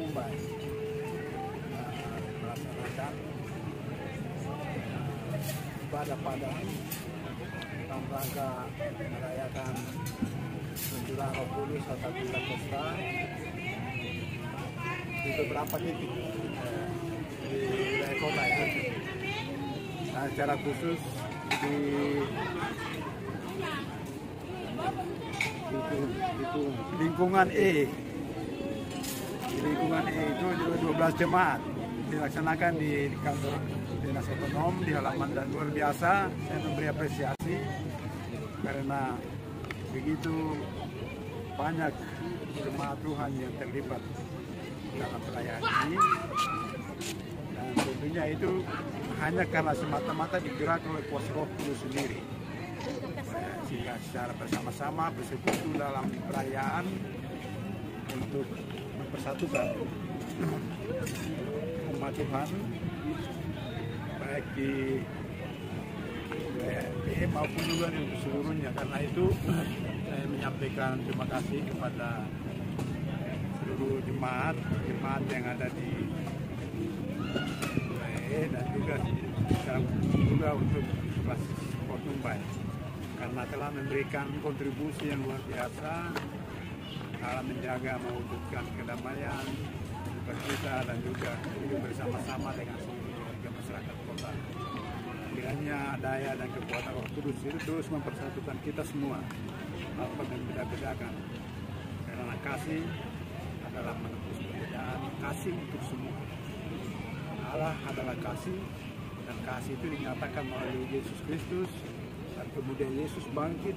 Mumbai melaksanakan ibadah Padang dalam rangka merayakan kunjungan Roh Kudus atau Pentakosta di beberapa titik di wilayah kota ya. Nah, secara khusus di lingkungan E. Di lingkungan E itu 12 jemaat dilaksanakan di kantor dinas otonom di halaman, dan luar biasa saya memberi apresiasi karena begitu banyak jemaat Tuhan yang terlibat dalam perayaan ini, dan tentunya itu hanya karena semata-mata digerakkan oleh kuasa Roh Kudus sendiri, sehingga secara bersama-sama bersekutu dalam perayaan untuk mempersatukan umat Tuhan baik di wilayah maupun juga di seluruhnya. Karena itu saya menyampaikan terima kasih kepada seluruh jemaat yang ada di wilayah dan juga untuk Port Mumbai, karena telah memberikan kontribusi yang luar biasa dalam menjaga mewujudkan kedamaian kita dan juga hidup bersama-sama dengan seluruh warga masyarakat kota. Kiranya daya dan kekuatan Roh Kudus itu terus mempersatukan kita semua tanpa membeda-bedakan, karena kasih adalah menembus perbedaan, kasih untuk semua. Allah adalah kasih, dan kasih itu dinyatakan melalui Yesus Kristus, dan kemudian Yesus bangkit,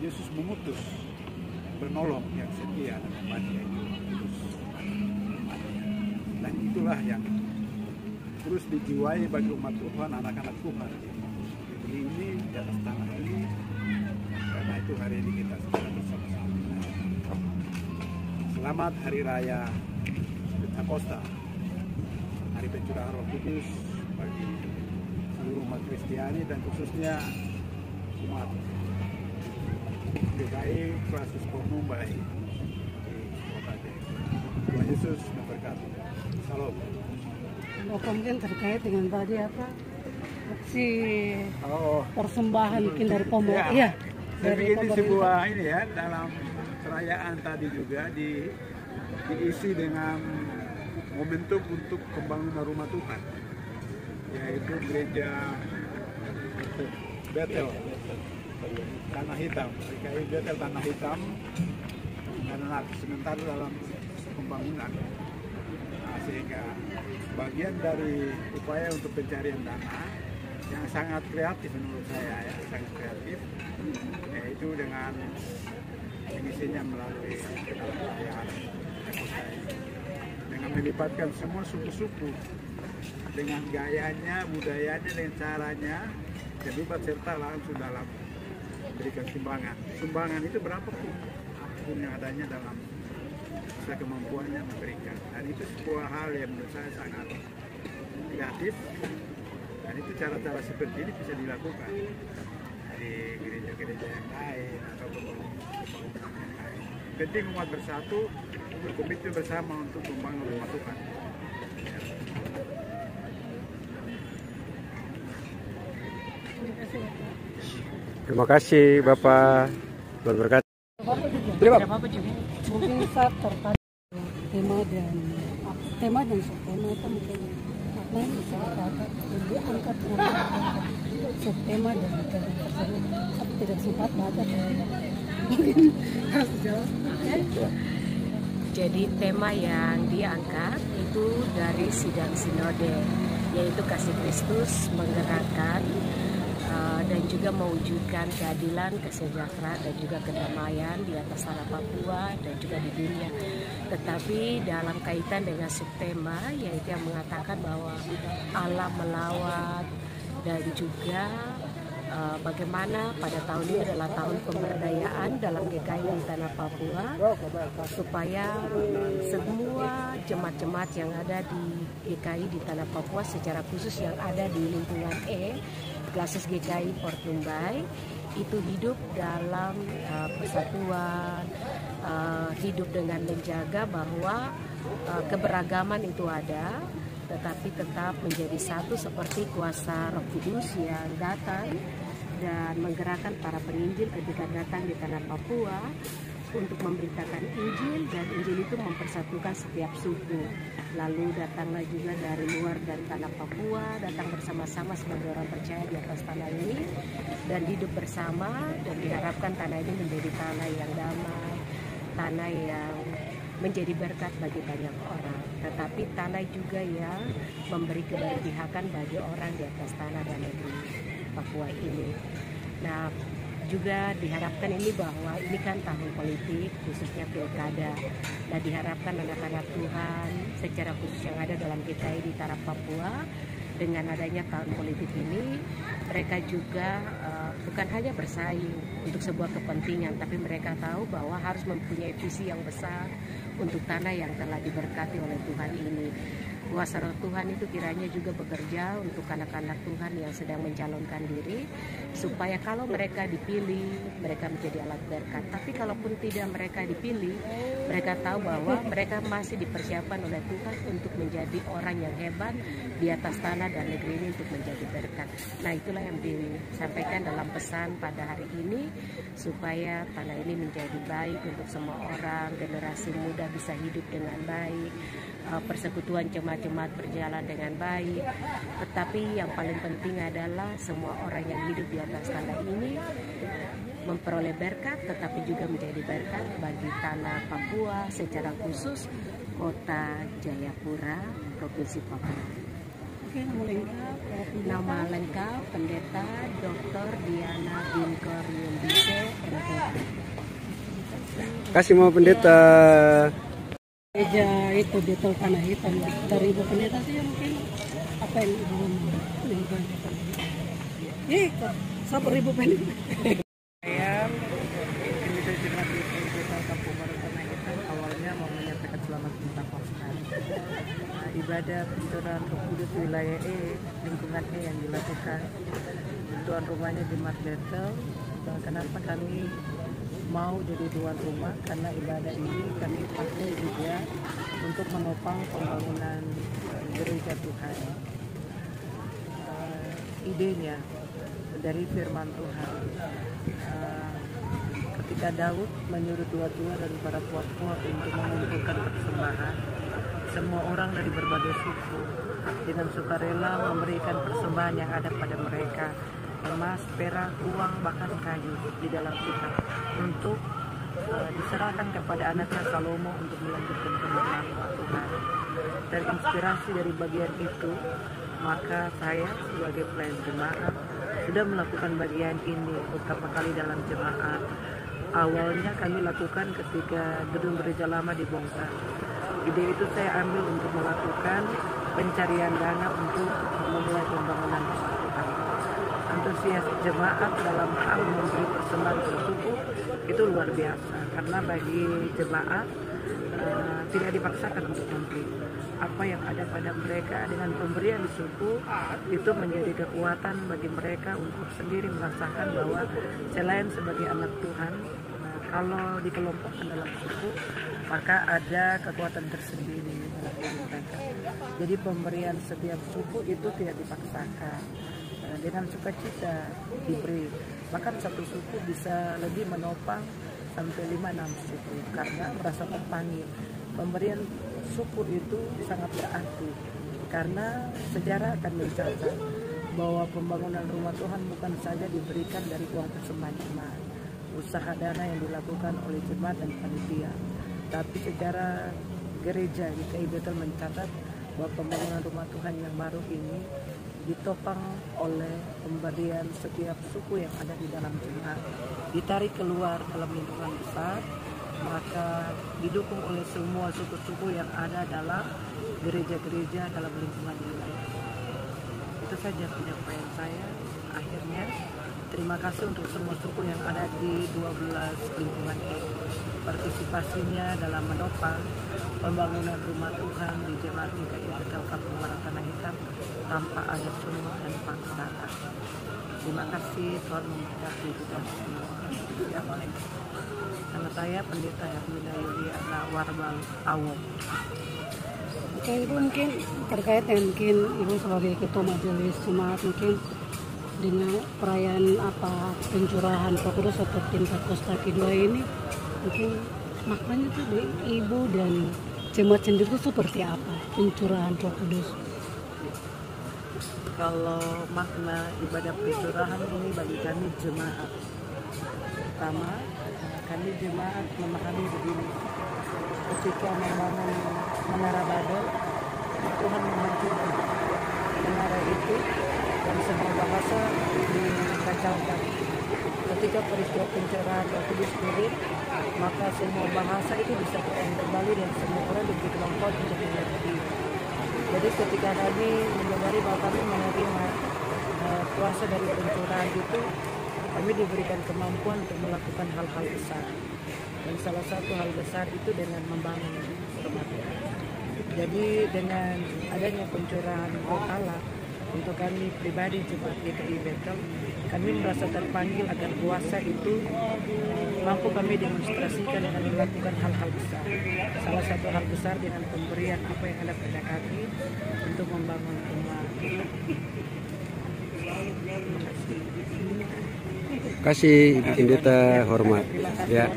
Yesus memutus penolong yang setia dan abadi, yaitu Kudus. Dan itulah yang terus dijiwai bagi umat Tuhan, anak-anak Tuhan di ini, di atas tanah ini. Karena itu hari ini kita secara bersama-sama selamat Hari Raya Pentakosta, Hari Pencurahan Roh Kudus bagi seluruh umat Kristiani dan khususnya umat GKI Francis Port Mumbai di kota Jayapura. Tuhan Yesus memberkati. Salam. Mungkin terkait dengan tadi apa aksi persembahan mungkin dari pemerintah. Ya, dari ini sebuah ini ya, dalam perayaan tadi juga diisi dengan momentum untuk pembangunan rumah Tuhan, yaitu gereja Betel Tanah Hitam, GKI Betel Tanah Hitam, karena sementara dalam pembangunan. Sehingga bagian dari upaya untuk pencarian dana yang sangat kreatif menurut saya ya, sangat kreatif, yaitu dengan mengisinya melalui perayaan dengan melibatkan semua suku-suku dengan gayanya, budayanya, dengan caranya terlibat serta langsung dalam memberikan sumbangan. Sumbangan itu berapapun yang adanya dalam kemampuannya memberikan, dan itu sebuah hal yang menurut saya sangat kreatif, dan itu cara-cara seperti ini bisa dilakukan di gereja-gereja yang lain atau pembangunan yang lain. Penting umat bersatu, berkomitmen bersama untuk membangun rumah Tuhan. Terima kasih Bapak, berberkat. Mungkin saat tertarik tema dan subtema itu mungkin apa yang bisa dikatakan diangkat subtema dan tema tersebut. Tapi tidak sempat baca, mungkin harus jawab. Jadi tema yang diangkat itu dari sidang sinode, yaitu kasih Kristus menggerakkan dan juga mewujudkan keadilan, kesejahteraan dan juga kedamaian di atas tanah Papua dan juga di dunia. Tetapi dalam kaitan dengan subtema, yaitu yang mengatakan bahwa Allah melawat, dan juga bagaimana pada tahun ini adalah tahun pemberdayaan dalam GKI di tanah Papua, supaya semua jemaat-jemaat yang ada di GKI di tanah Papua, secara khusus yang ada di lingkungan E, Gases GKI Port Mumbai, itu hidup dalam persatuan, hidup dengan menjaga bahwa keberagaman itu ada, tetapi tetap menjadi satu seperti kuasa Roh Kudus yang datang dan menggerakkan para penginjil ketika datang di tanah Papua untuk memberitakan Injil, dan Injil itu mempersatukan setiap suku. Lalu datanglah juga dari luar dari tanah Papua, datang bersama-sama sebagai orang percaya di atas tanah ini dan hidup bersama, dan diharapkan tanah ini menjadi tanah yang damai, tanah yang menjadi berkat bagi banyak orang, tetapi tanah juga yang memberi keberpihakan bagi orang di atas tanah dan negeri Papua ini. Nah, juga diharapkan ini bahwa ini kan tahun politik, khususnya pilkada. Nah, diharapkan anak-anak Tuhan secara khusus yang ada dalam GKI di tanah Papua, dengan adanya tahun politik ini, mereka juga bukan hanya bersaing untuk sebuah kepentingan, tapi mereka tahu bahwa harus mempunyai visi yang besar untuk tanah yang telah diberkati oleh Tuhan ini. Kuasa Roh Tuhan itu kiranya juga bekerja untuk anak-anak Tuhan yang sedang mencalonkan diri, supaya kalau mereka dipilih, mereka menjadi alat berkat. Tapi kalaupun tidak mereka dipilih, mereka tahu bahwa mereka masih dipersiapkan oleh Tuhan untuk menjadi orang yang hebat di atas tanah dan negeri ini untuk menjadi berkat. Nah, itulah yang disampaikan dalam pesan pada hari ini, supaya tanah ini menjadi baik untuk semua orang, generasi muda bisa hidup dengan baik, persekutuan jemaat-jemaat berjalan dengan baik. Tetapi yang paling penting adalah semua orang yang hidup di atas tanah ini memperoleh berkat, tetapi juga menjadi berkat bagi tanah Papua, secara khusus Kota Jayapura, Provinsi Papua. Oke, Nama lengkap Pendeta Dr. Diana Dinkor Yumbise, Kasih mau pendeta. gereja itu di Tol Tanah Hitam dari Ibu Pendeta sih mungkin apa yang Ibu mau. Sabar Ibu Pendeta. Saya Pendeta Jemaat Desa Kampung Baru Tanah Hitam awalnya mau menyampaikan selamat tentang Paskah. Ibadah pencurahan Roh Kudus wilayah lingkungan yang dilakukan tuan rumahnya Jemaat Bethel. Kenapa kami mau jadi tuan rumah? Karena ibadah ini kami pakai juga untuk menopang pembangunan gereja Tuhan. Idenya dari firman Tuhan. Ketika Daud menyuruh tua-tua dan para tua-tua untuk mengumpulkan persembahan, semua orang dari berbagai suku dengan sukarela memberikan persembahan yang ada pada mereka, emas, perak, uang, bahkan kayu di dalam kitab, untuk diserahkan kepada anaknya Salomo untuk melanjutkan pembangunan Tuhan. Terinspirasi dari bagian itu, maka saya sebagai pelayan jemaat sudah melakukan bagian ini beberapa kali dalam jemaat. Awalnya kami lakukan ketika gedung gereja lama dibongkar. Ide itu saya ambil untuk melakukan pencarian dana untuk memulai pembangunan Tuhan. Antusias jemaat dalam hal memberi persembahan ke suku itu luar biasa, karena bagi jemaat tidak dipaksakan untuk memberi. Apa yang ada pada mereka dengan pemberian di suku itu menjadi kekuatan bagi mereka untuk sendiri merasakan bahwa selain sebagai anak Tuhan, kalau dikelompokkan dalam suku, maka ada kekuatan tersendiri dalam diri mereka. Jadi pemberian setiap suku itu tidak dipaksakan, dengan sukacita diberi. Bahkan satu suku bisa lebih menopang sampai 5-6 suku karena merasa terpanggil. Pemberian suku itu sangat berarti, karena sejarah akan mencatat bahwa pembangunan rumah Tuhan bukan saja diberikan dari uang persembahan jemaat, usaha dana yang dilakukan oleh jemaat dan panitia, tapi secara gereja GKI Bethel mencatat bahwa pembangunan rumah Tuhan yang baru ini ditopang oleh pemberian setiap suku yang ada di dalam jemaat, ditarik keluar dalam lingkungan besar, maka didukung oleh semua suku-suku yang ada dalam gereja-gereja dalam lingkungan wilayah. Itu saja penyampaian saya. Akhirnya terima kasih untuk semua suku yang ada di 12 lingkungan ini. Partisipasinya dalam menopang pembangunan rumah Tuhan di Jemaat GKI Betel Kampung Merah Tanah Hitam tanpa ada sumber dan paksaan. Terima kasih, Tuhan memberkati kita semua. Nama saya Pendeta Hermina Yuliana Warbal Awong. Oke, Ibu mungkin terkait dengan mungkin Ibu sebagai Ketua Majelis Jemaat mungkin dengan perayaan pencurahan Roh Kudus atau tingkat Kostaki 2 ini mungkin maknanya tuh di Ibu dan jemaat sendiri itu seperti apa pencurahan Roh Kudus? Kalau makna ibadah pencurahan ini bagi kami jemaat, pertama kami jemaat memahami begini: ketika membangun Menara Babel, Tuhan memajukan menara itu dan semua bahasa dikacaukan. Ketika peristiwa pencurahan Roh Kudus turun, maka semua bahasa itu disatukan kembali dan semua orang diberi kemampuan untuk mengerti. Jadi ketika kami menyadari bahwa kami menerima kuasa dari pencurahan itu, kami diberikan kemampuan untuk melakukan hal-hal besar. Dan salah satu hal besar itu dengan membangun rumah Tuhan. Jadi dengan adanya pencurahan Roh Allah, untuk kami pribadi Jemaat GKI Betel, kami merasa terpanggil agar kuasa itu mampu kami demonstrasikan dengan melakukan hal-hal besar. Salah satu hal besar dengan pemberian apa yang ada pada kami untuk membangun rumah Tuhan. Terima kasih. Kasih Pendeta hormat. Ya.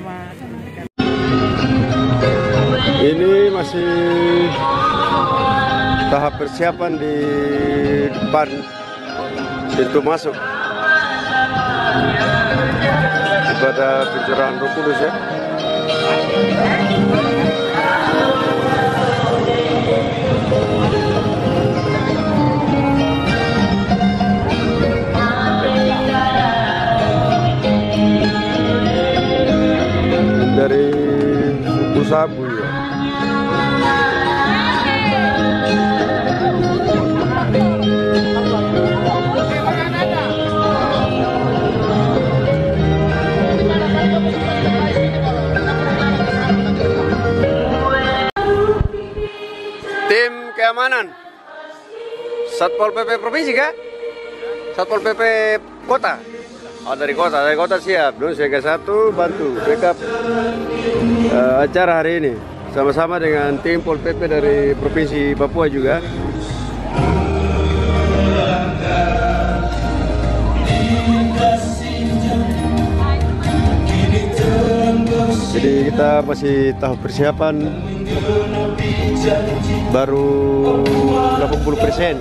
Ini masih tahap persiapan di depan pintu masuk ibadah pencurahan Roh Kudus ya. Dari suku Sabu ya. Tim keamanan Satpol PP Provinsi kah? Satpol PP Kota? Oh, dari kota siap. Dulu siaga 1 bantu backup acara hari ini. Sama-sama dengan tim Pol PP dari Provinsi Papua juga. Jadi kita masih tahap persiapan, baru 80%.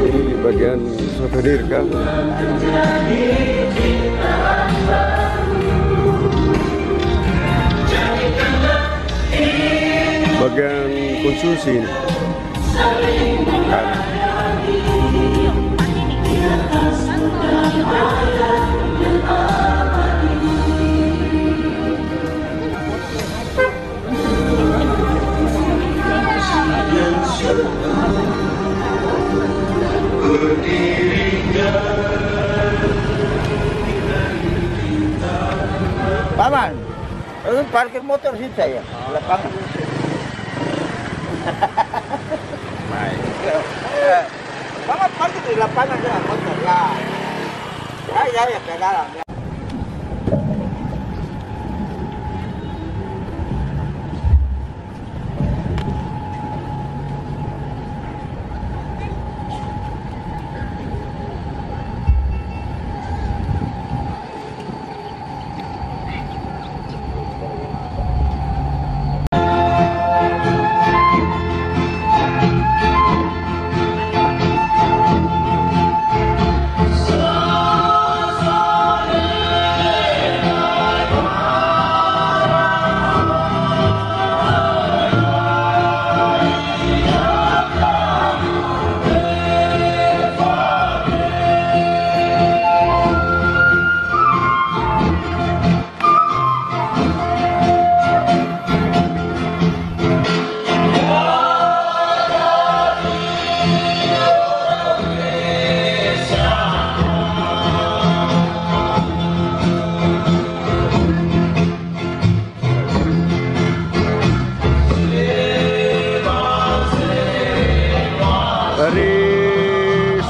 Ini bagian souvenir kan? Bagian konsumsi ini. Paman, itu parkir motor sih saya, lapangan. Baik. Paman parkir di lapangan dengan motor lah. Ya, ke dalam.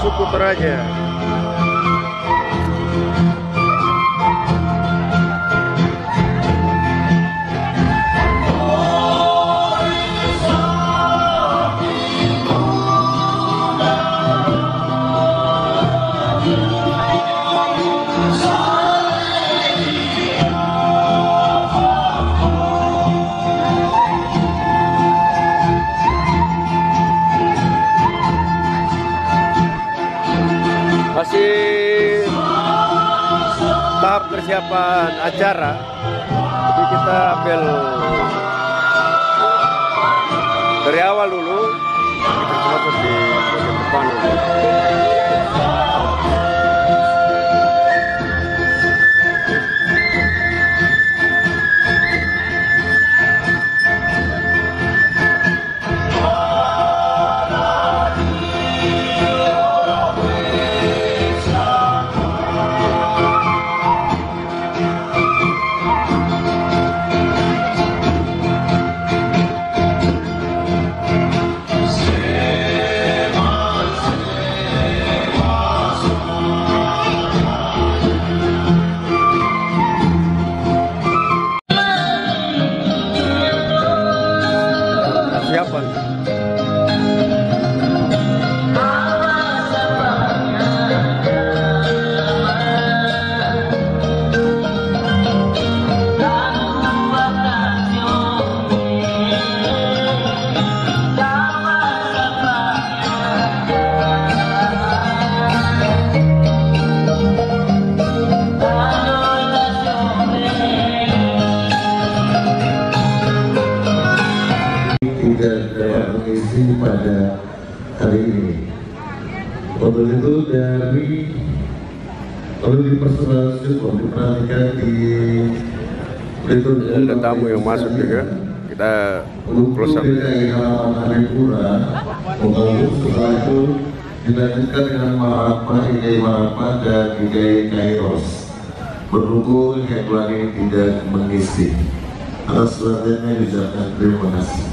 suku Toraja. Masih tahap persiapan acara, jadi kita ambil dari awal dulu, kita masuk di bagian depan dulu. Persiapan. Tidak dapat mengisi pada hari ini. Untuk itu perlu diperhatikan di Ada tamu yang masuk juga. Kita close up. Setelah itu dilanjutkan dengan Marapa, Igai Marapa dan Igai Kairos. Berhubung Headline ini tidak mengisi. Atas perhatiannya diucapkan terima kasih.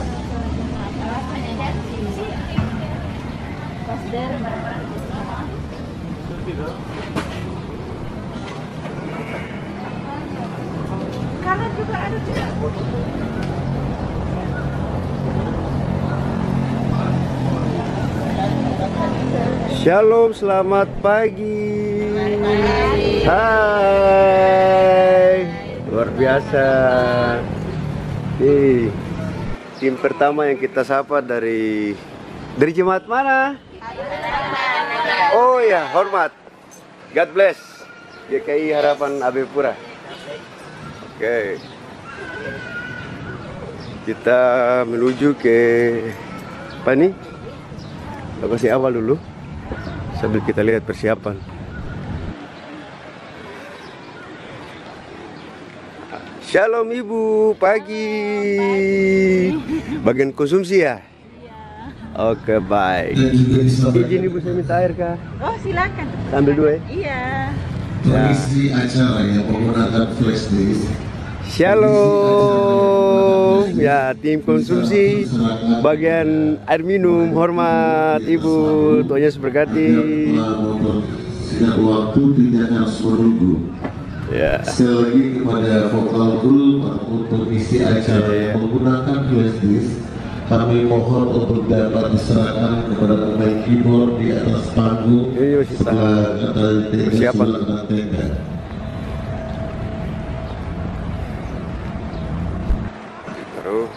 Shalom, selamat pagi. Hai, luar biasa. Nih, tim pertama yang kita sapa dari jemaat mana? Oh ya, hormat. God bless. GKI Harapan AB Pura. Oke. Kita menuju ke apa nih? Lokasi awal dulu. Sambil kita lihat persiapan. Shalom Ibu, pagi. Bagian konsumsi ya? Oke, baik. Izin Ibu, saya minta air kah? Oh, silakan. Ambil dua ya? Iya. Mengisi acara yang menggunakan flash disk. Shalom. Ya, tim konsumsi bagian air minum, hormat Ibu, Tuhan Yesus berkati. Sehingga waktu tidak harus menunggu. Ya. Sekali lagi kepada vokal guru untuk isi acara yang menggunakan flash disk, kami mohon untuk dapat diserahkan kepada pemain keyboard di atas panggung setelah persiapan. Baru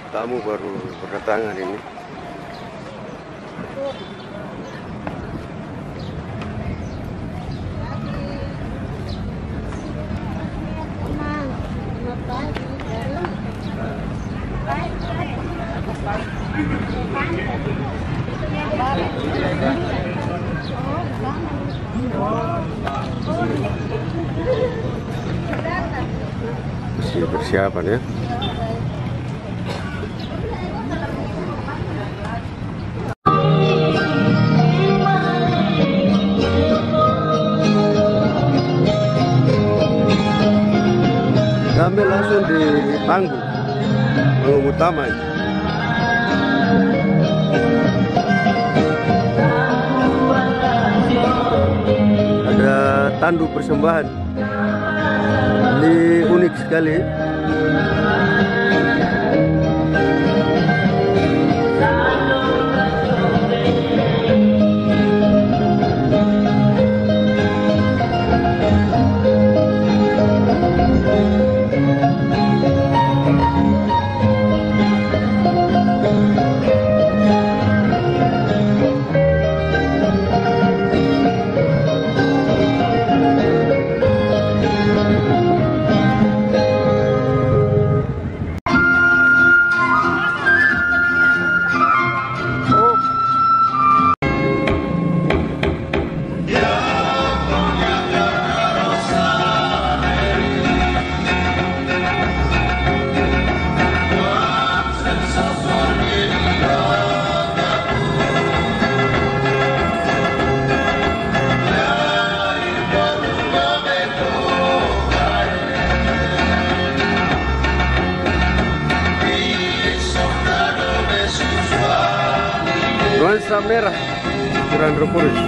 tamu baru berdatangan ini. Masih persiapan ya. Kami langsung di panggung utama. tanduk persembahan. Ini unik sekali. Nuansa merah, ukuran Rokurus.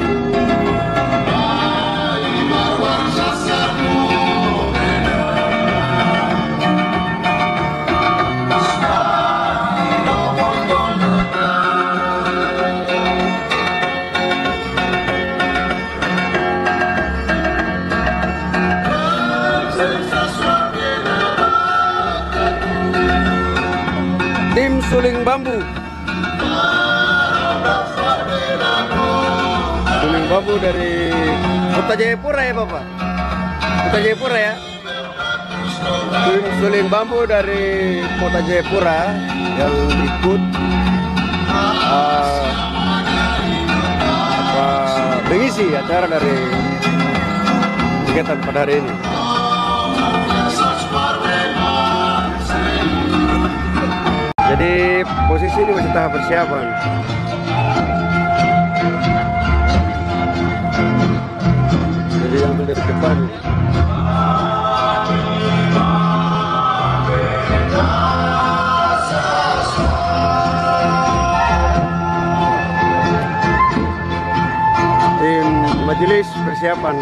Tim Suling Bambu. Suling Bambu dari Kota Jayapura ya Bapak? Kota Jayapura ya? Tim Suling Bambu dari Kota Jayapura yang ikut mengisi acara dari kegiatan pada hari ini. Jadi posisi ini masih tahap persiapan. Jadi ambil dari depan. Tim majelis persiapan.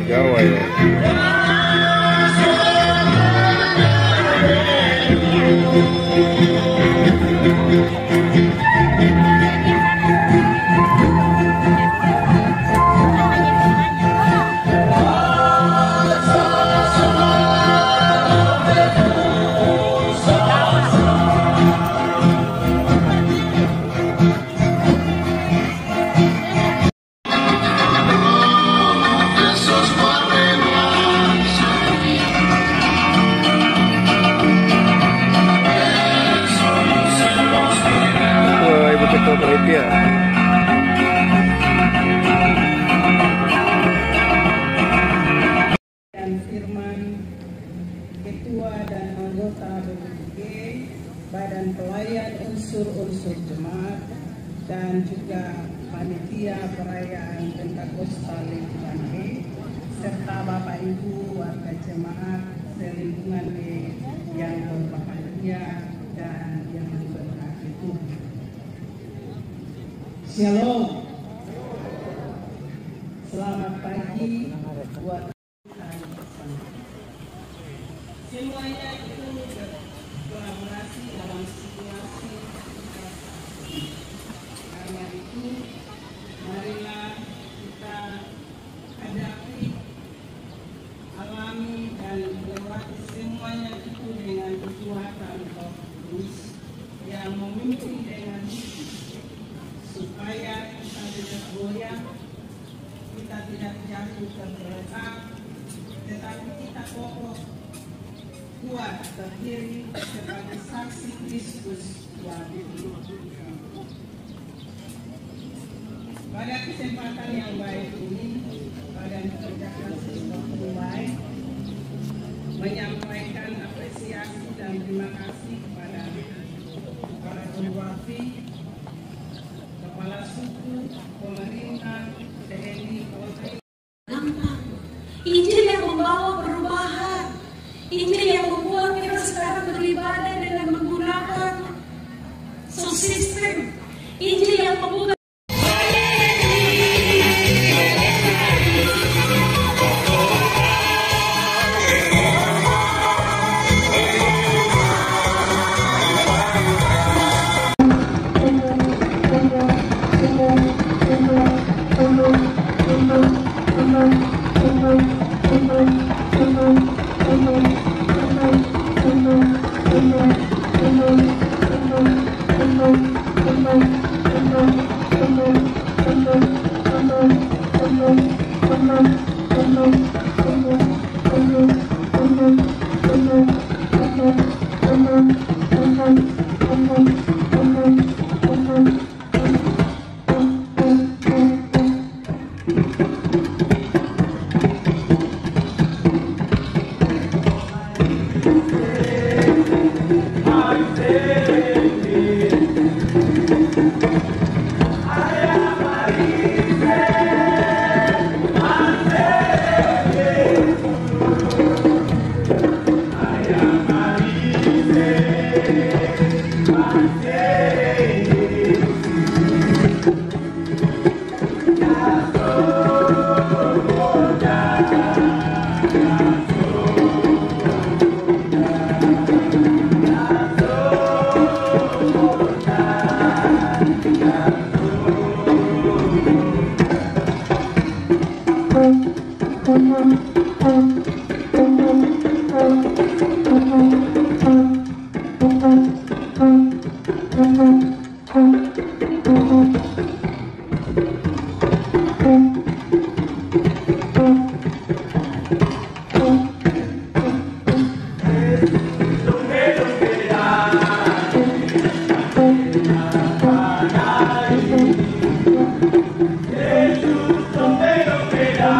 Jawa ya. Dan Firman, Ketua dan anggota BPG, Badan Pelayan Unsur-Unsur Jemaat, dan juga Panitia Perayaan Pentakosta Lingkungan E, serta Bapak Ibu warga jemaat selingkungan E yang berbahagia, dan yang diberkati Tuhan. Shalom. Selamat pagi buat semuanya itu berkolaborasi dalam situasi. Karena itu, marilah kita hadapi, alami dan lewati semuanya itu dengan kekuatan Roh Kudus yang memimpin dengan supaya kita tidak goyah, kita tidak jatuh tergeletak, tetapi kita kokoh, kuat berdiri sebagai saksi Kristus yang hidup. Pada kesempatan yang baik ini, pada mengerjakan sesuatu baik, menyampaikan apresiasi dan terima kasih kepada para pemwafi, kepala suku, pemerintah, TNI, Polri. Injil yang membawa perubahan, Injil yang membuat kita sekarang beribadah dengan menggunakan sound system, Injil yang membuka Thank you.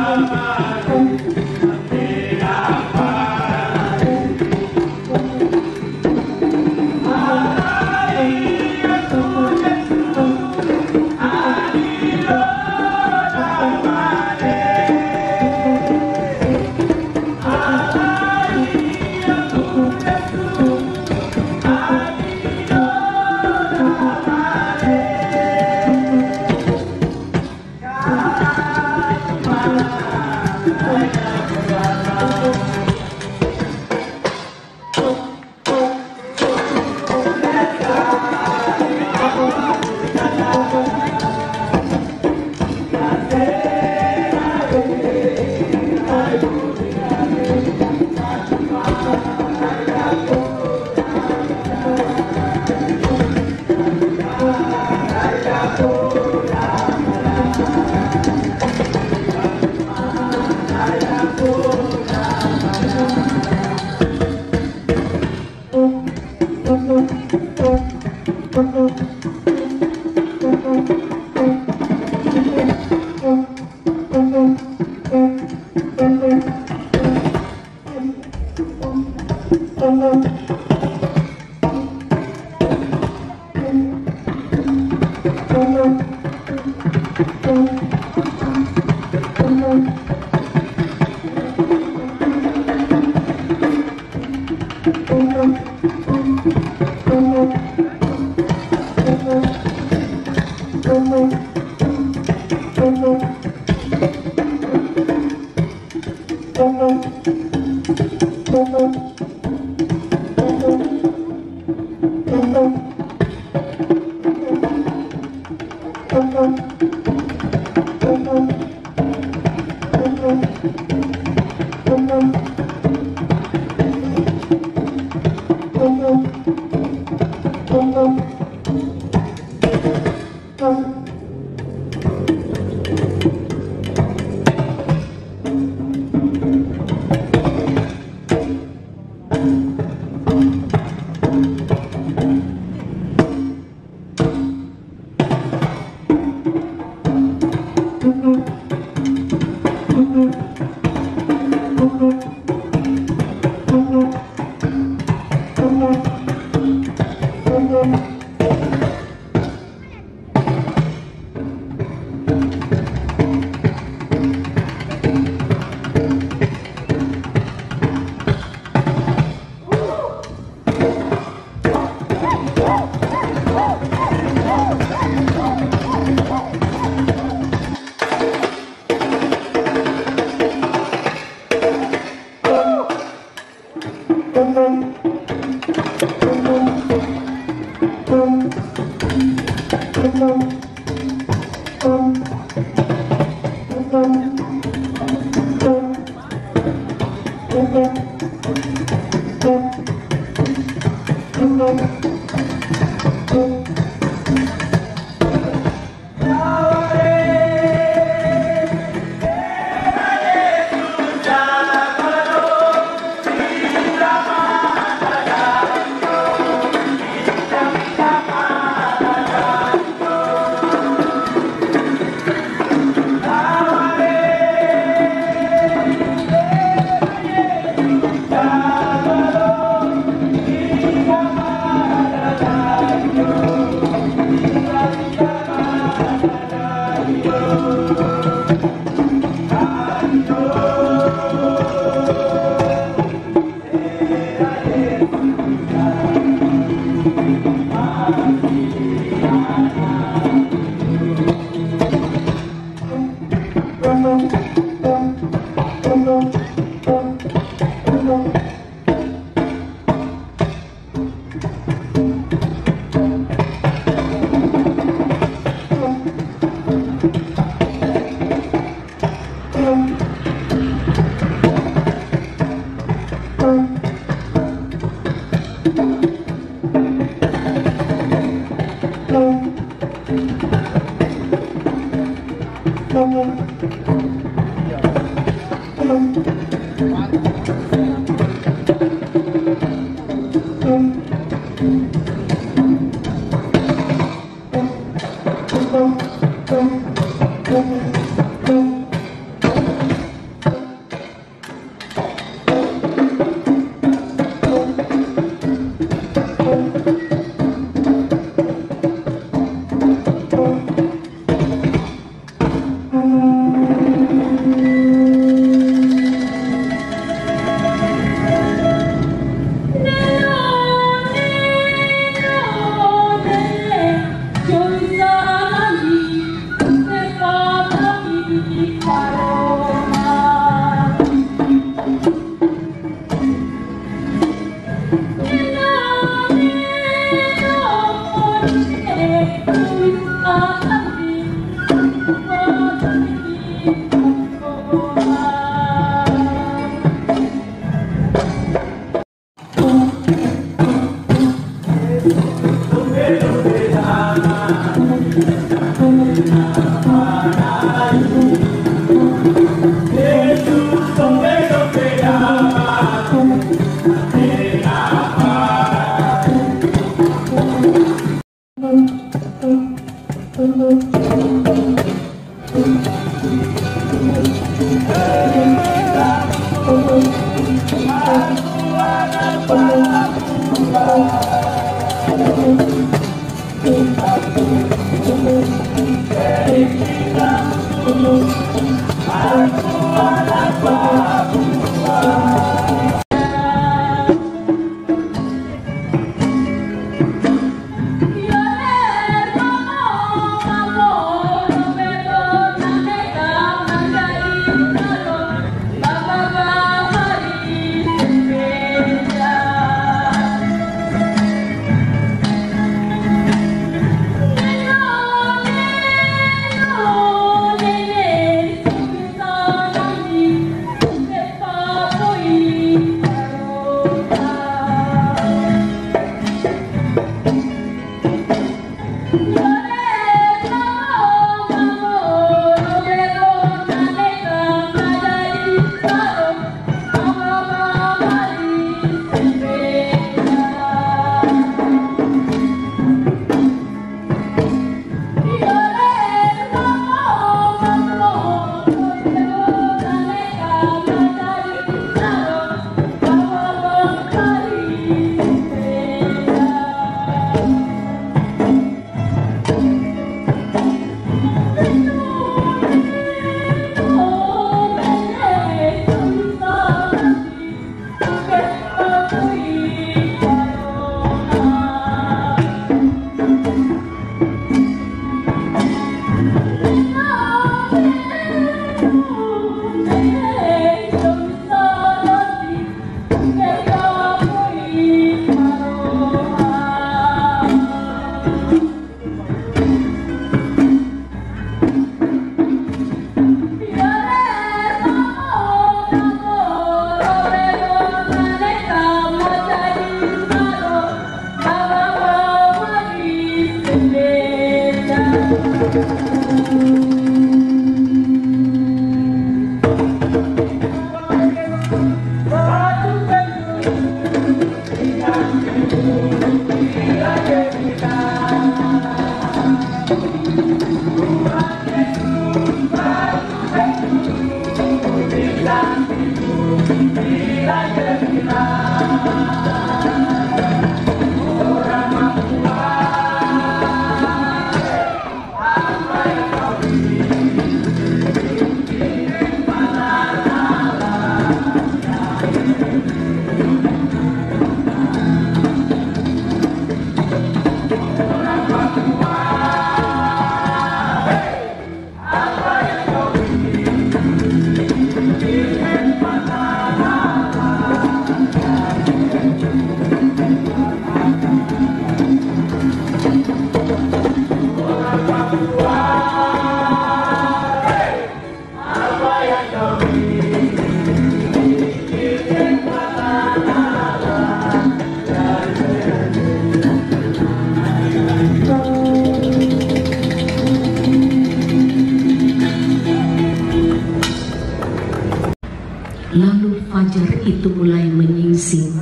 Lalu fajar itu mulai menyingsing.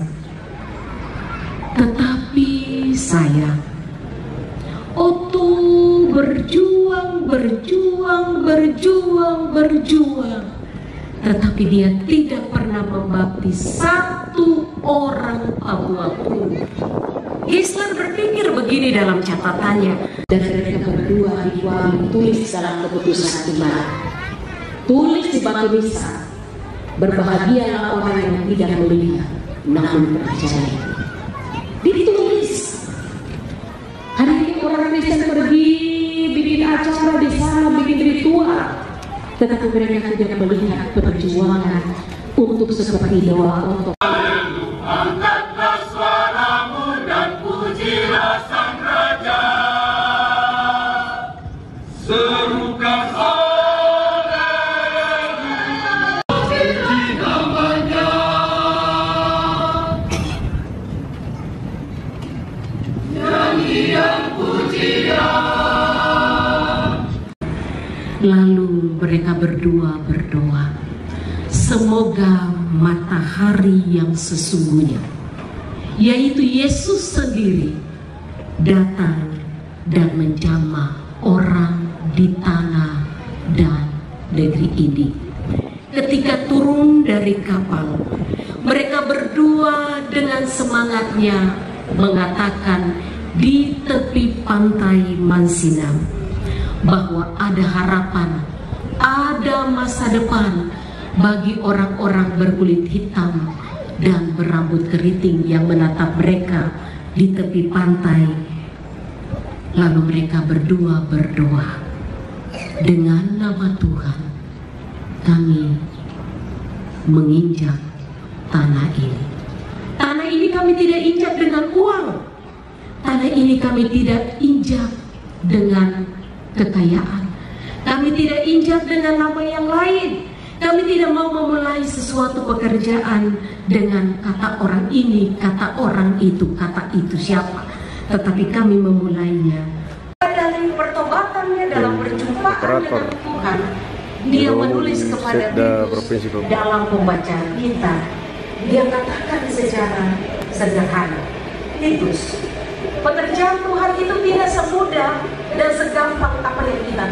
Tetapi saya, Otto berjuang, tetapi dia tidak pernah membaptis satu orang Papua pun. Gisler berpikir begini dalam catatannya. Dan mereka berdua tulis dalam keputusan iman. Tulis di batu nisan. Berbahagialah orang yang tidak melihat namun percaya. Ditulis. Hari ini orang Kristen pergi bikin acara di sana, bikin ritual, tetapi mereka tidak melihat perjuangan untuk seperti doa untuk. Angkatlah suaramu dan pujilah Sang Raja. Serukan Lalu mereka berdua berdoa, semoga matahari yang sesungguhnya, yaitu Yesus sendiri, datang dan menjamah orang di tanah dan negeri ini. Ketika turun dari kapal, mereka berdua dengan semangatnya mengatakan di tepi pantai Mansinam bahwa ada harapan, ada masa depan bagi orang-orang berkulit hitam dan berambut keriting yang menatap mereka di tepi pantai. Lalu mereka berdua berdoa, dengan nama Tuhan kami menginjak tanah ini. Tanah ini kami tidak injak dengan uang. Tanah ini kami tidak injak dengan kekayaan. Kami tidak injak dengan nama yang lain. Kami tidak mau memulai sesuatu pekerjaan dengan kata orang ini, kata orang itu, kata itu siapa. Tetapi kami memulainya dari pertobatannya, dalam perjumpaan dengan Tuhan. Dia menulis kepada Titus dalam pembacaan kita. Dia katakan secara sederhana, Titus, pekerjaan Tuhan itu tidak semudah dan segampang apa yang kita.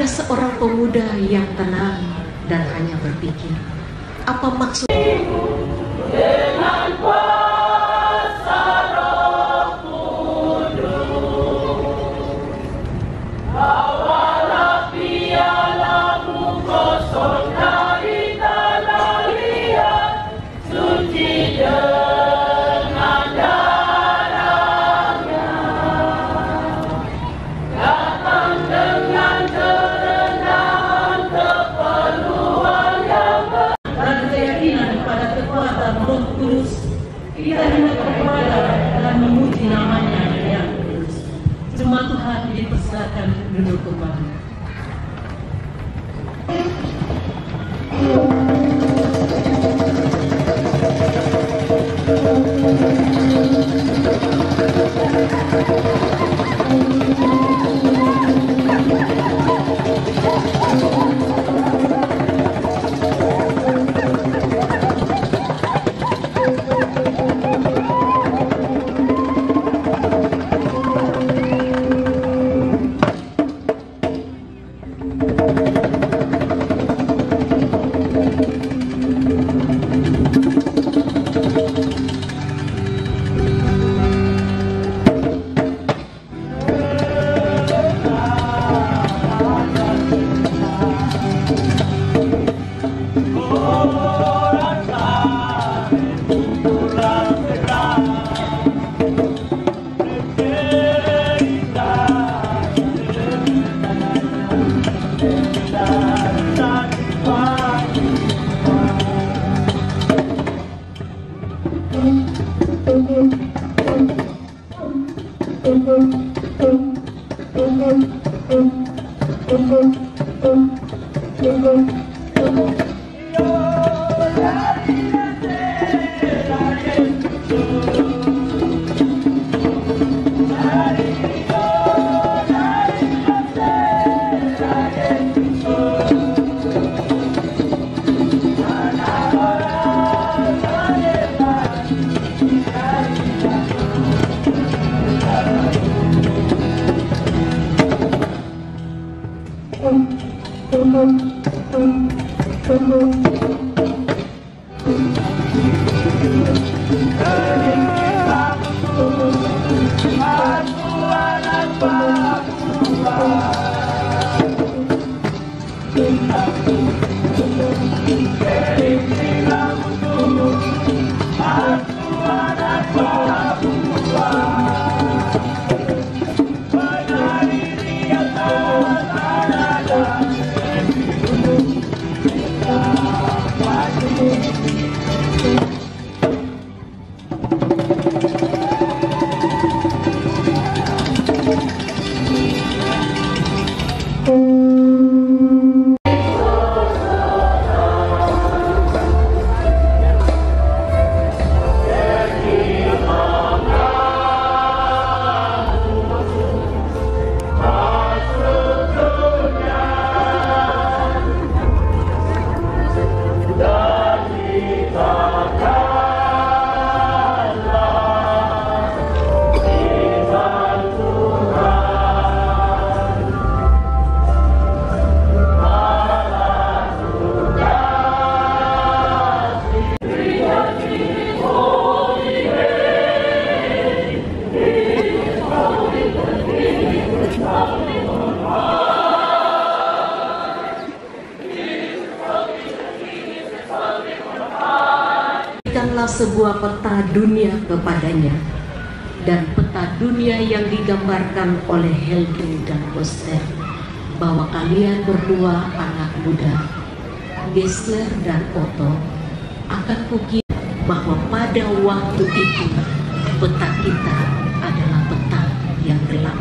Ada seorang pemuda yang tenang dan hanya berpikir, apa maksud dengan kuasa Roh Kudus, bawalah pialamu kosong dari tanah liat suci dengan darahnya, datang dengan kerendahan keperluan yang dan keyakinan pada kekuatan Roh Kudus, kita hendak berkepada dan memuji namanya yang kudus. Jemaat Tuhan dipersilakan duduk kembali. Berikanlah sebuah peta dunia kepadanya, dan peta dunia yang digambarkan oleh Helgi dan Koster, bahwa kalian berdua anak muda, Gessler dan Otto, akan kukira bahwa pada waktu itu peta kita adalah peta yang gelap.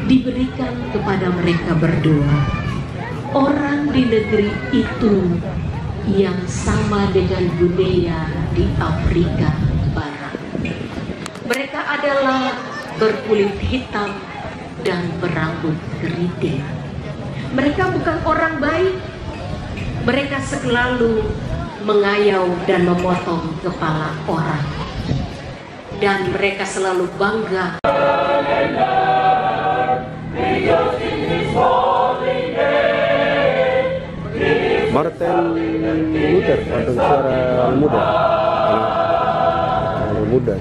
Diberikan kepada mereka berdua, orang di negeri itu yang sama dengan budaya di Afrika Barat. Mereka adalah berkulit hitam dan berambut keriting. Mereka bukan orang baik. Mereka selalu mengayau dan memotong kepala orang. Dan mereka selalu bangga. Because in His holy Martin Luther, patung suara muda, anak muda.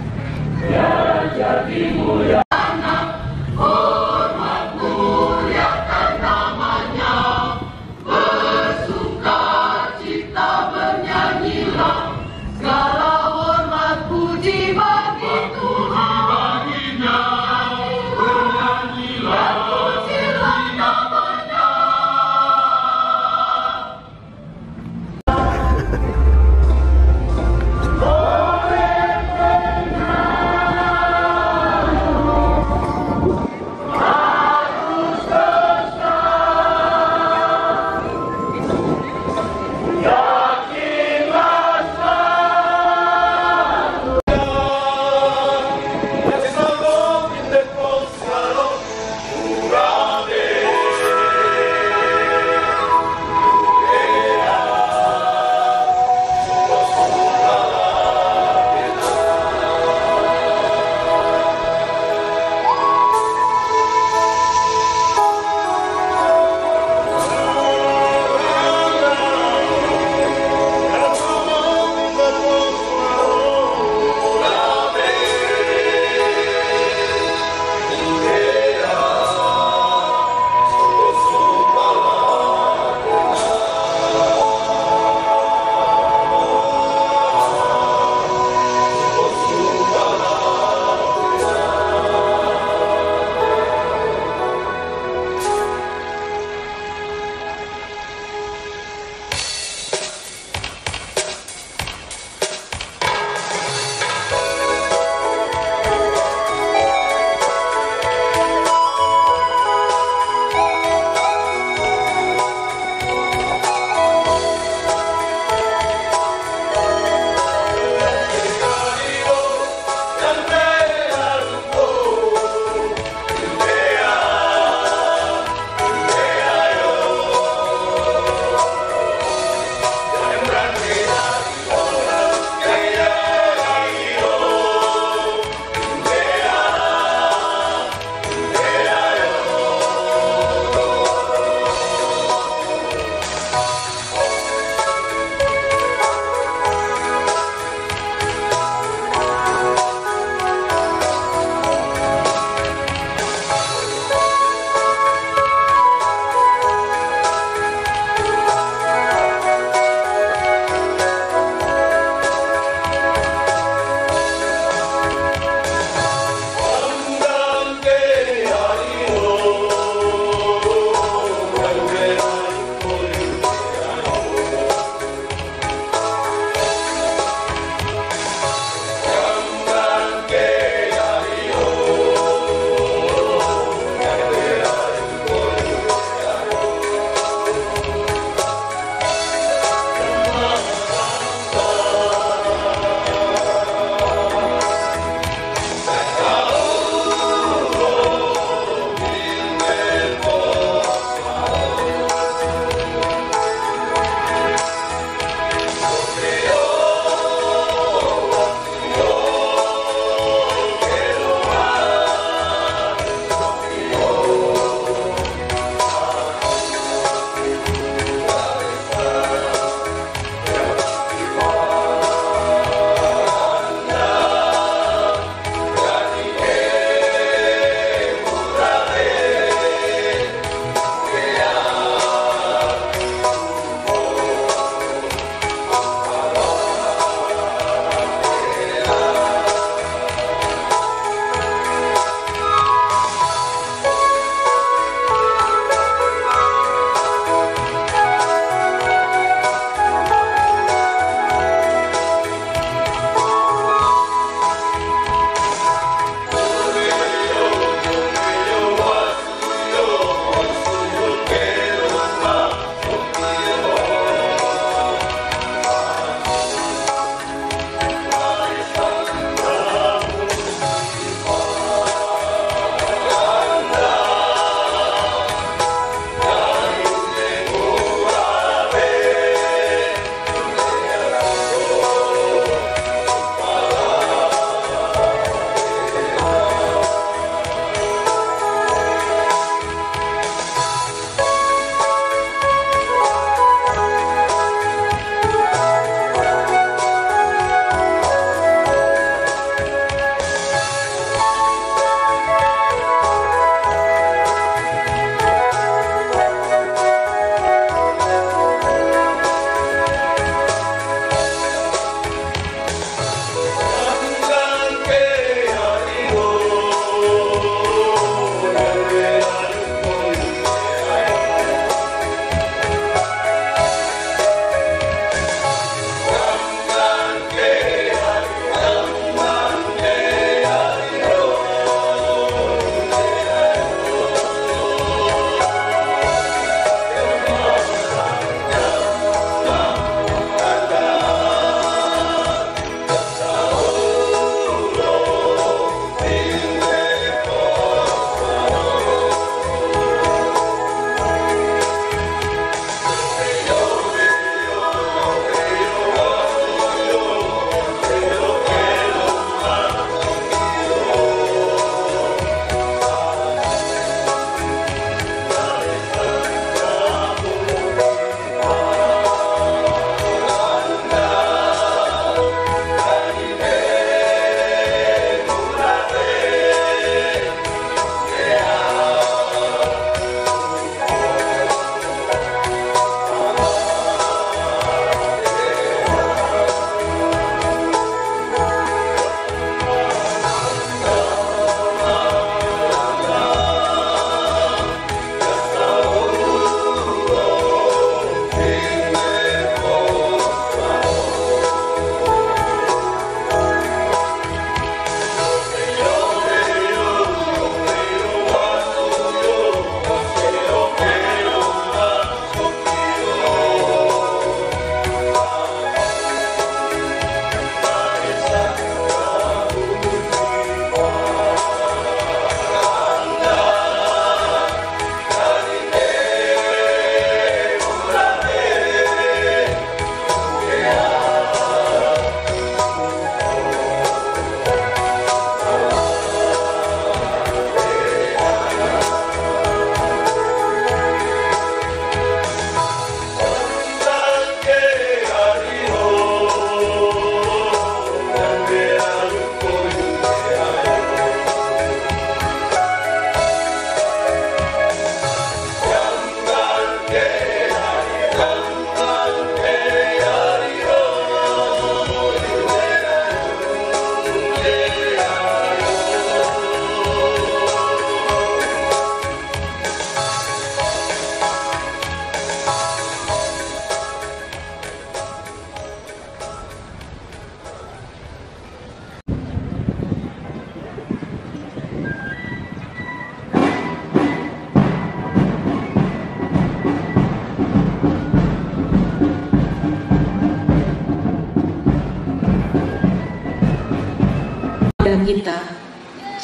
kepada kita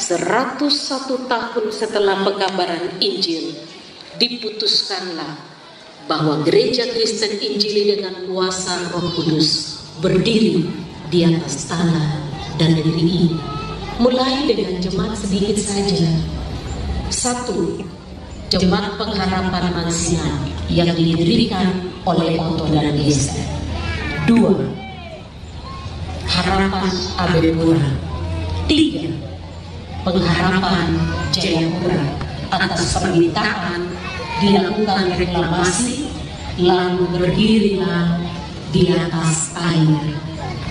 101 tahun setelah pengabaran Injil, diputuskanlah bahwa Gereja Kristen Injili dengan kuasa Roh Kudus berdiri di atas tanah dan negeri ini. Mulai dengan jemaat sedikit saja. 1. Jemaat Pengharapan Mansinan yang didirikan oleh Otto dan Gesta. 2. Harapan Abepura. 3. Pengharapan Jayapura. Atas permintaan dilakukan reklamasi, lalu berdirilah di atas air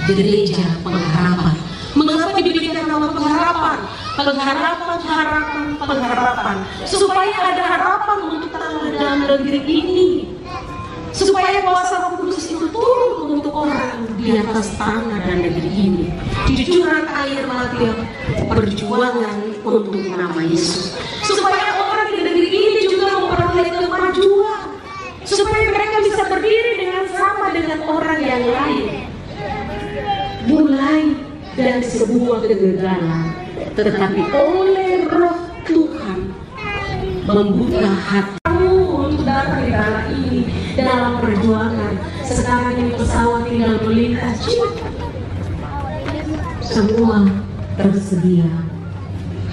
Gereja Pengharapan. Mengapa diberikan nama pengharapan? Pengharapan. Supaya ada harapan untuk tanah dalam negeri ini. Supaya kuasa Roh Kudus itu turun untuk orang di atas tanah dan negeri ini. Cucuran air mata perjuangan untuk nama Yesus. Supaya orang di negeri ini juga memperoleh kemajuan. Supaya mereka bisa berdiri dengan sama dengan orang yang lain. Mulai dari sebuah kegagalan, tetapi oleh Roh Tuhan membuka hati untuk datang di tanah ini dalam perjuangan. Sekarang ini pesawat tinggal melintas, semua tersedia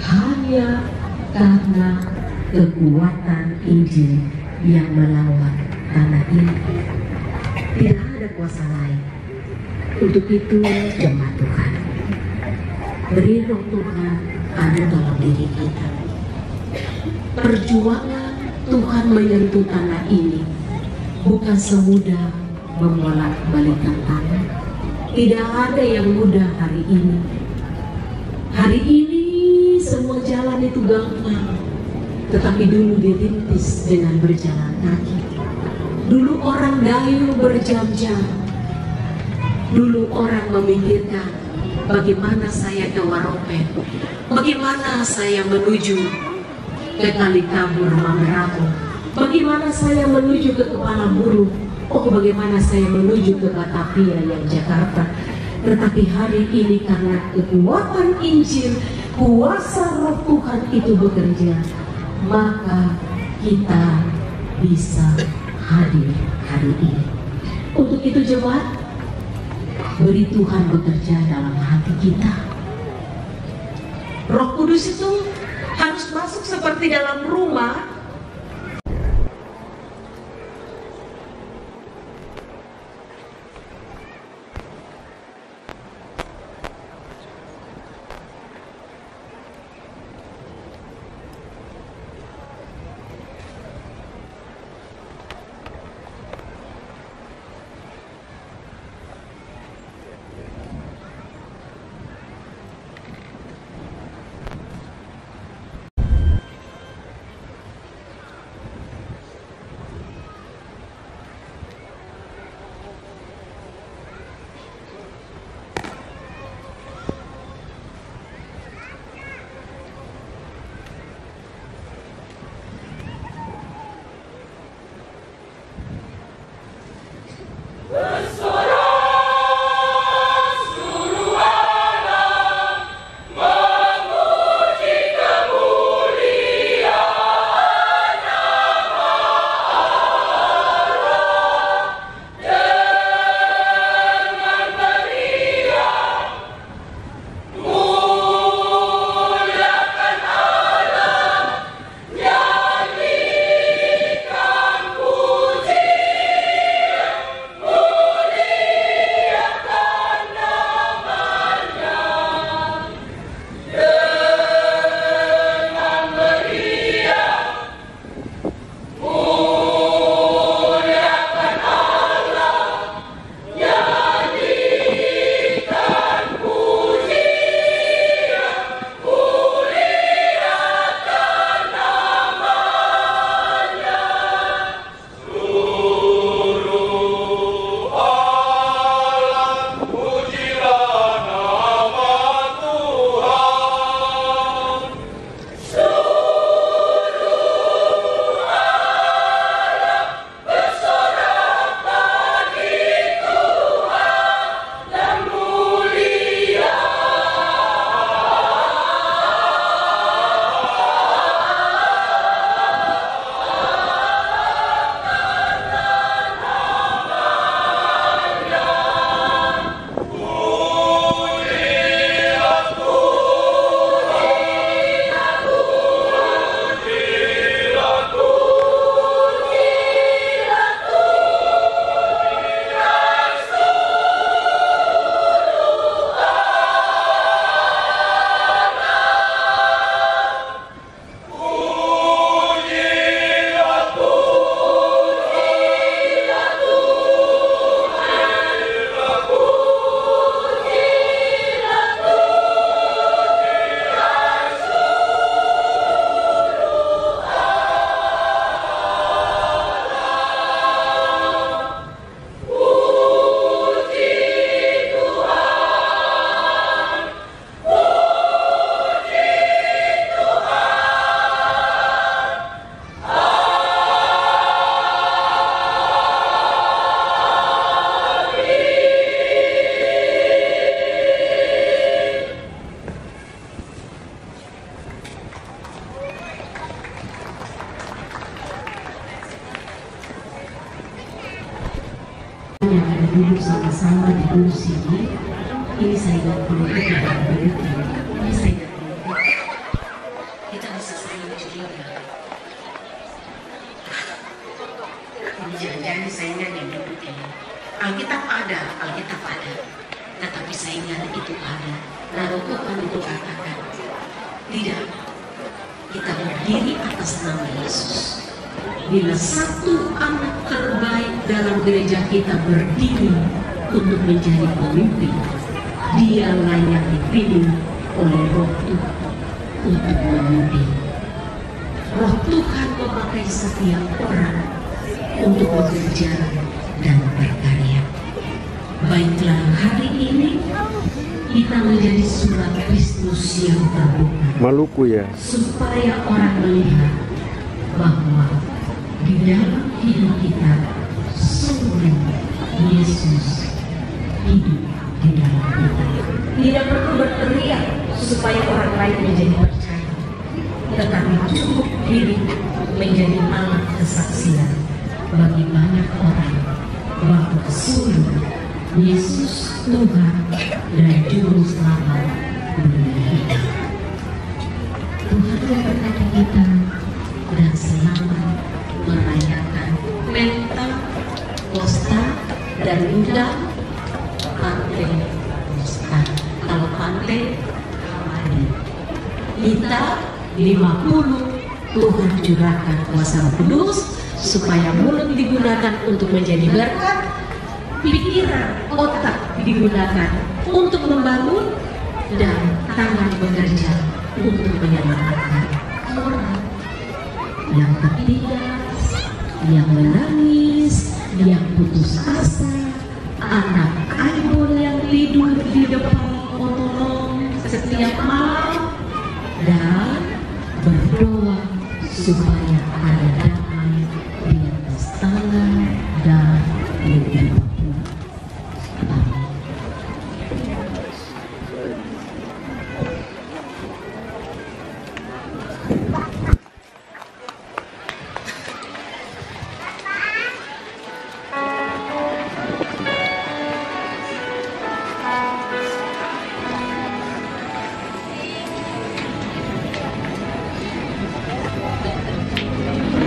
hanya karena kekuatan Injil yang melawan tanah ini. Tidak ada kuasa lain. Untuk itu jemaat Tuhan, beri Roh Tuhan ada dalam diri kita. Perjuangan Tuhan menyentuh tanah ini bukan semudah membolak-balikan tanah. Tidak ada yang mudah hari ini. Hari ini semua jalan itu gampang, tetapi dulu dirintis dengan berjalan kaki. Dulu orang dayung berjam-jam. Dulu orang memikirkan bagaimana saya ke Waropen, bagaimana saya menuju ke Kali Kabur Mangerago, bagaimana saya menuju ke Kepala Burung, bagaimana saya menuju ke Batavia yang Jakarta. Tetapi hari ini karena kekuatan Injil, kuasa Roh Tuhan itu bekerja, maka kita bisa hadir hari ini. Untuk itu jemaat, beri Tuhan bekerja dalam hati kita. Roh Kudus itu harus masuk seperti dalam rumah. sama di dulu sini. Ini saya dan keluarga tidak berhenti. Ini saya dan keluarga. Kita bisa saling curiga. Ini jangan-jangan saingan yang duduk ini. Alkitab ada. Tetapi saingan itu ada. Lalu Tuhan itu katakan, tidak. Kita berdiri atas nama Yesus. Bila satu anak terbaik dalam gereja kita berdiri untuk menjadi pemimpin, dialah yang dipilih oleh Roh Tuhan untuk memimpin. Roh Tuhan memakai setiap orang untuk bekerja dan berkarya. Baiklah, hari ini kita menjadi surat Kristus yang terbuka. Maluku ya. Supaya orang melihat bahwa di dalam hidup kita sungguh Yesus hidup di dalam kita. Tidak perlu berteriak supaya orang lain menjadi percaya, tetapi cukup hidup menjadi alat kesaksian bagi banyak orang bahwa sungguh Yesus Tuhan dan Juru Selamat dunia kita. Tuhan memberkati kita dan selamat merayakan Penta, Kosta, dan Buddha Pentekosta. Kalau Pante, Hamadi. Kita 50 Tuhan curahkan kuasa Roh Kudus supaya mulut digunakan untuk menjadi berkat, pikiran, otak digunakan untuk membangun, dan tangan bekerja untuk menyelamatkan orang yang tertindas, yang menangis, yang putus asa, anak aibon yang tidur di depan otonom setiap malam, dan berdoa supaya ada damai di atas tanah dan negeri Papua. Amin.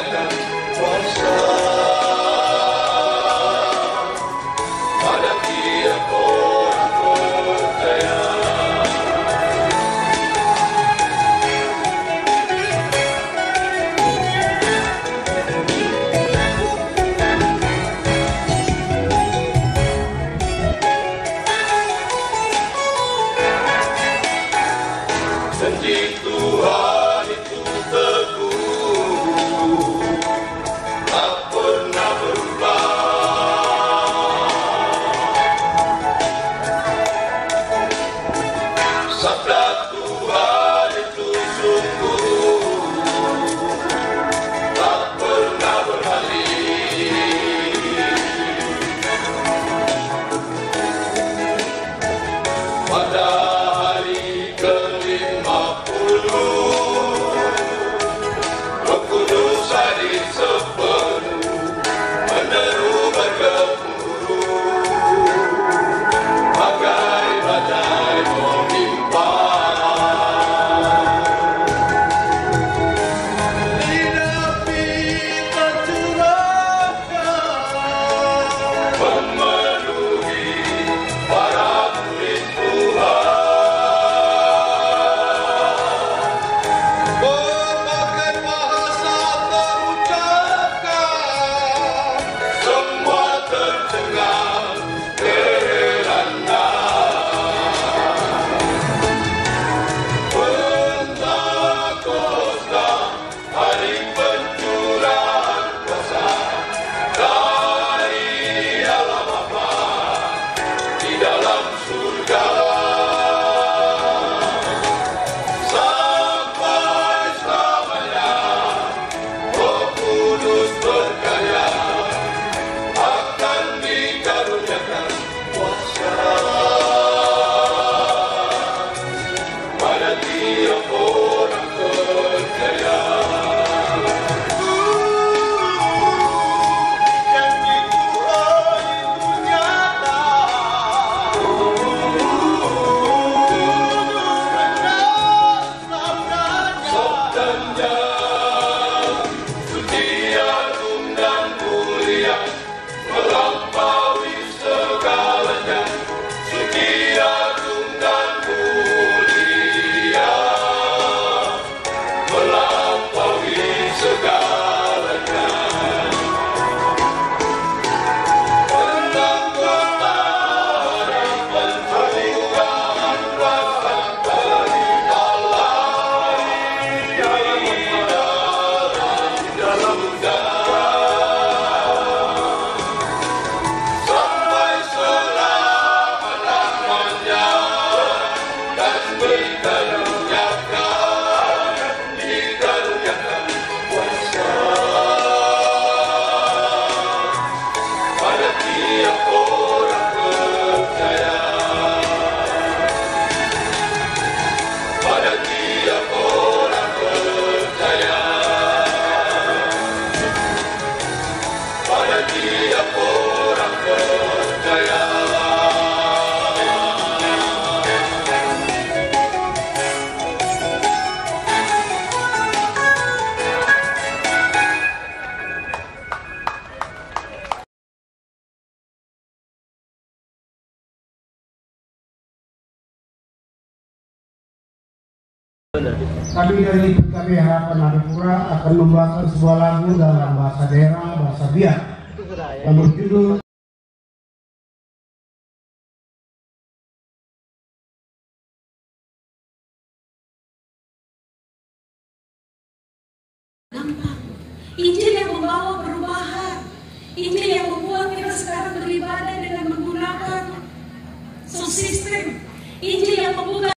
karuniakan kuasa pada tiap orang percaya. Janji Tuhan itu teguh, tak pernah berubah. Sabda Tuhan itu sungguh, tak pernah beralih. Pada hari ke-50, Roh Kudus hadir sepenuh, menderu bergemuruh, bagai badai menimpa. Lidah kita curahkan, memenuhi para murid Tuhan. Berbagai bahasa terucapkan, semua tercengang keheranan. Pentakutlah hari pencurahan kuasa dari Allah Bapa di dalam surga. Sampai selamanya Roh Kudus berkarya, akan dikaruniakan kuasa pada tiap orang percaya. Janji Tuhan itu nyata, sabdanya suci, agung dan mulia, melampaui segalanya. Suci, agung dan mulia, melampaui segalanya. Tentang kota hari pencurahan kuasa dari Allah di dalam surga. Sampai selama-lamanya dan dikaruniakan kuasa pada tiap orang percaya. Pada tiap orang percaya. Pada tiap orang percaya. Kami dari PKB Harapan Adipura akan membawakan sebuah lagu dalam bahasa daerah, bahasa Biak, yang berjudul gampang. Injil yang membawa perubahan, Injil yang membuat kita sekarang beribadah dengan menggunakan sound system, Injil yang membuka